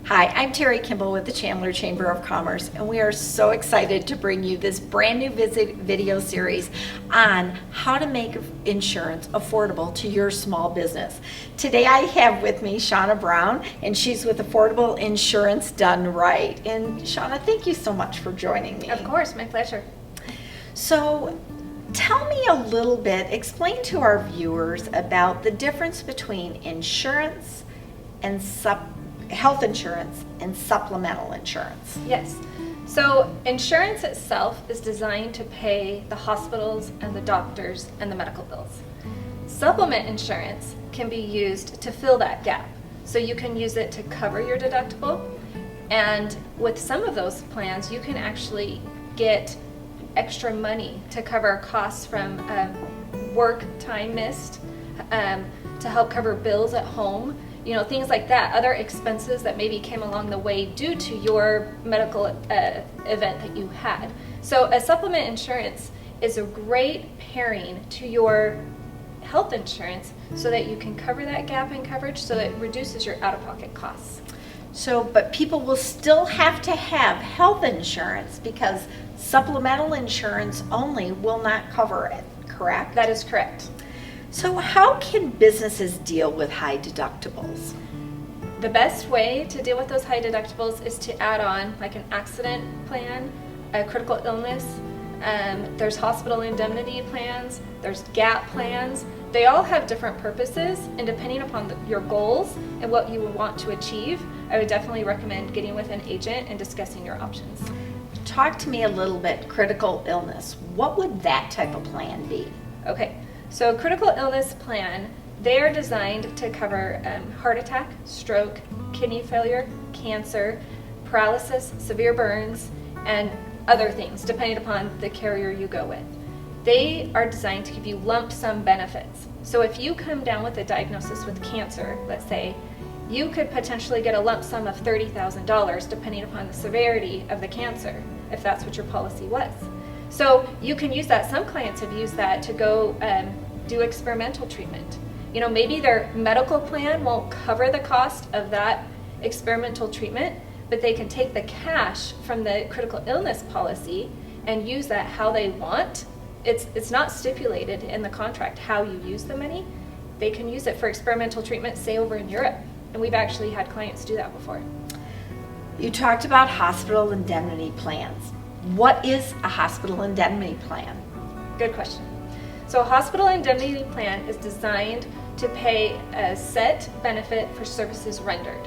Hi, I'm Terry Kimball with the Chandler Chamber of Commerce, and we are so excited to bring you this brand new video series on how to make insurance affordable to your small business. Today I have with me Shauna Brown, and she's with Affordable Insurance Done Right. And Shauna, thank you so much for joining me. Of course, my pleasure. So, tell me a little bit, explain to our viewers about the difference between insurance and health insurance and supplemental insurance. Yes. So insurance itself is designed to pay the hospitals and the doctors and the medical bills. Supplement insurance can be used to fill that gap. So you can use it to cover your deductible, and with some of those plans you can actually get extra money to cover costs from work time missed, to help cover bills at home, things like that, other expenses that maybe came along the way due to your medical event that you had. So a supplement insurance is a great pairing to your health insurance so that you can cover that gap in coverage, so that it reduces your out-of-pocket costs. So, but people will still have to have health insurance because supplemental insurance only will not cover it, correct? That is correct. So how can businesses deal with high deductibles? The best way to deal with those high deductibles is to add on like an accident plan, a critical illness. There's hospital indemnity plans, there's gap plans. They all have different purposes, and depending upon your goals and what you would want to achieve, I would definitely recommend getting with an agent and discussing your options. Talk to me a little bit, critical illness. What would that type of plan be? Okay. So critical illness plan, they are designed to cover heart attack, stroke, kidney failure, cancer, paralysis, severe burns, and other things, depending upon the carrier you go with. They are designed to give you lump sum benefits. So if you come down with a diagnosis with cancer, let's say, you could potentially get a lump sum of $30,000 depending upon the severity of the cancer, if that's what your policy was. So you can use that. Some clients have used that to go do experimental treatment. Maybe their medical plan won't cover the cost of that experimental treatment, but they can take the cash from the critical illness policy and use that how they want. It's not stipulated in the contract how you use the money. They can use it for experimental treatment, say over in Europe, and we've actually had clients do that before. You talked about hospital indemnity plans. What is a hospital indemnity plan? Good question. So a hospital indemnity plan is designed to pay a set benefit for services rendered.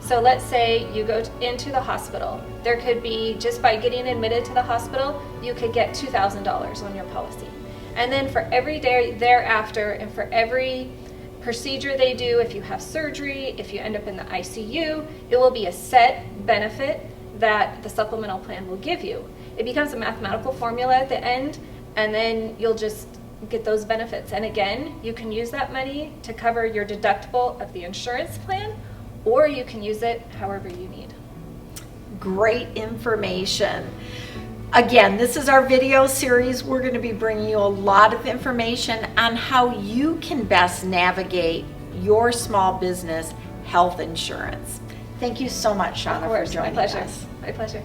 So let's say you go into the hospital. There could be, just by getting admitted to the hospital, you could get $2,000 on your policy. And then for every day thereafter, and for every procedure they do, if you have surgery, if you end up in the ICU, it will be a set benefit that the supplemental plan will give you. It becomes a mathematical formula at the end, and then you'll just get those benefits. And again, you can use that money to cover your deductible of the insurance plan, or you can use it however you need. Great information. Again, this is our video series. We're going to be bringing you a lot of information on how you can best navigate your small business health insurance. Thank you so much, Shauna, for joining us. My pleasure.